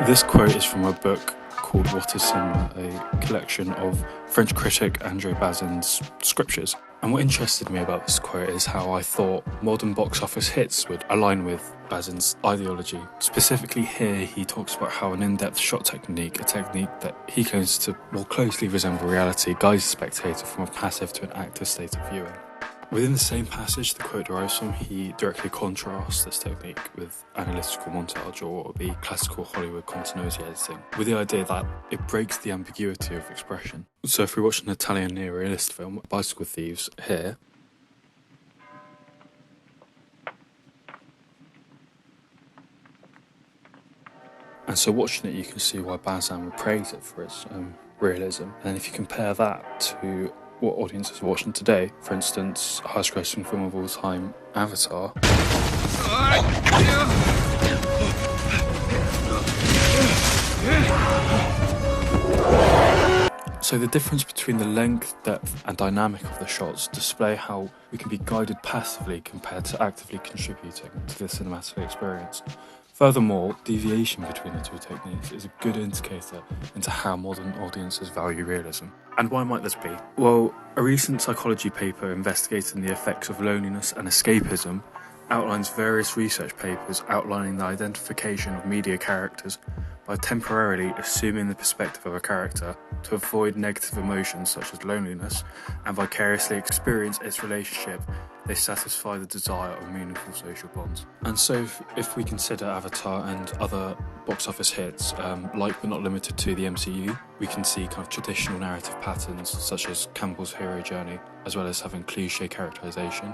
This quote is from a book called What is Cinema, a collection of French critic André Bazin's scriptures. And what interested me about this quote is how I thought modern box office hits would align with Bazin's ideology. Specifically here, he talks about how an in-depth shot technique, a technique that he claims to more closely resemble reality, guides the spectator from a passive to an active state of viewing. Within the same passage the quote derives from, he directly contrasts this technique with analytical montage, or what would be classical Hollywood continuity editing, with the idea that it breaks the ambiguity of expression. So if we watch an Italian neorealist film, Bicycle Thieves, here, and so watching it you can see why Bazin would praise it for its realism. And then if you compare that to what audiences are watching today, for instance, highest grossing film of all time, Avatar. So the difference between the length, depth and dynamic of the shots display how we can be guided passively compared to actively contributing to the cinematic experience. Furthermore, deviation between the two techniques is a good indicator into how modern audiences value realism. And why might this be? Well, a recent psychology paper investigating the effects of loneliness and escapism outlines various research papers outlining the identification of media characters by temporarily assuming the perspective of a character to avoid negative emotions such as loneliness and vicariously experience its relationship. They satisfy the desire of meaningful social bonds. And so if we consider Avatar and other box office hits, like but not limited to the MCU, we can see kind of traditional narrative patterns such as Campbell's hero journey, as well as having cliche characterization.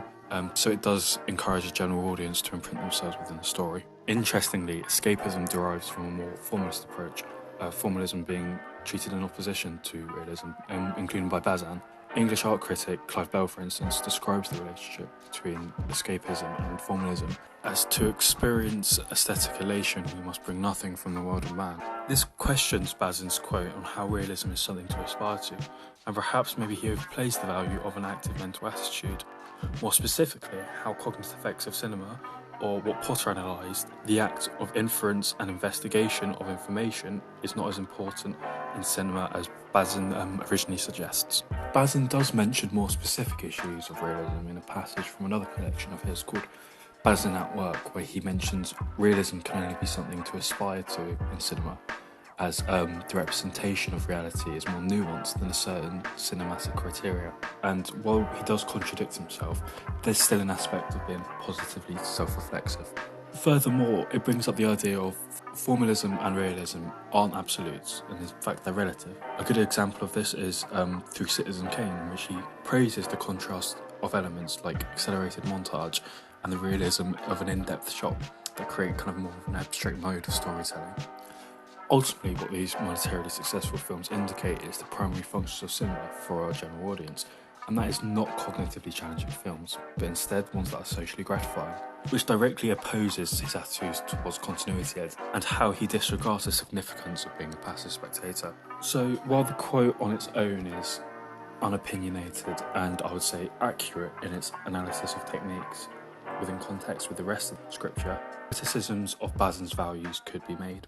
So it does encourage a general audience to imprint themselves within the story. Interestingly, escapism derives from a more formalist approach, formalism being treated in opposition to realism, including by Bazin. English art critic Clive Bell, for instance, describes the relationship between escapism and formalism as to experience aesthetic elation we must bring nothing from the world of man. This questions Bazin's quote on how realism is something to aspire to, and perhaps maybe he overplays the value of an active mental attitude. More specifically, how cognitive effects of cinema, or what Potter analysed, the act of inference and investigation of information, is not as important in cinema as Bazin originally suggests. Bazin does mention more specific issues of realism in a passage from another collection of his called Bazin at Work, where he mentions realism can only be something to aspire to in cinema, as the representation of reality is more nuanced than a certain cinematic criteria. And while he does contradict himself, there's still an aspect of being positively self-reflexive. Furthermore, it brings up the idea of formalism and realism aren't absolutes, and in fact they're relative. A good example of this is through Citizen Kane, in which he praises the contrast of elements like accelerated montage and the realism of an in-depth shot that create kind of more of an abstract mode of storytelling. Ultimately, what these monetarily successful films indicate is the primary functions of cinema for our general audience, and that is not cognitively challenging films, but instead ones that are socially gratifying, which directly opposes his attitudes towards continuity and how he disregards the significance of being a passive spectator. So while the quote on its own is unopinionated and I would say accurate in its analysis of techniques within context with the rest of the scripture, criticisms of Bazin's values could be made.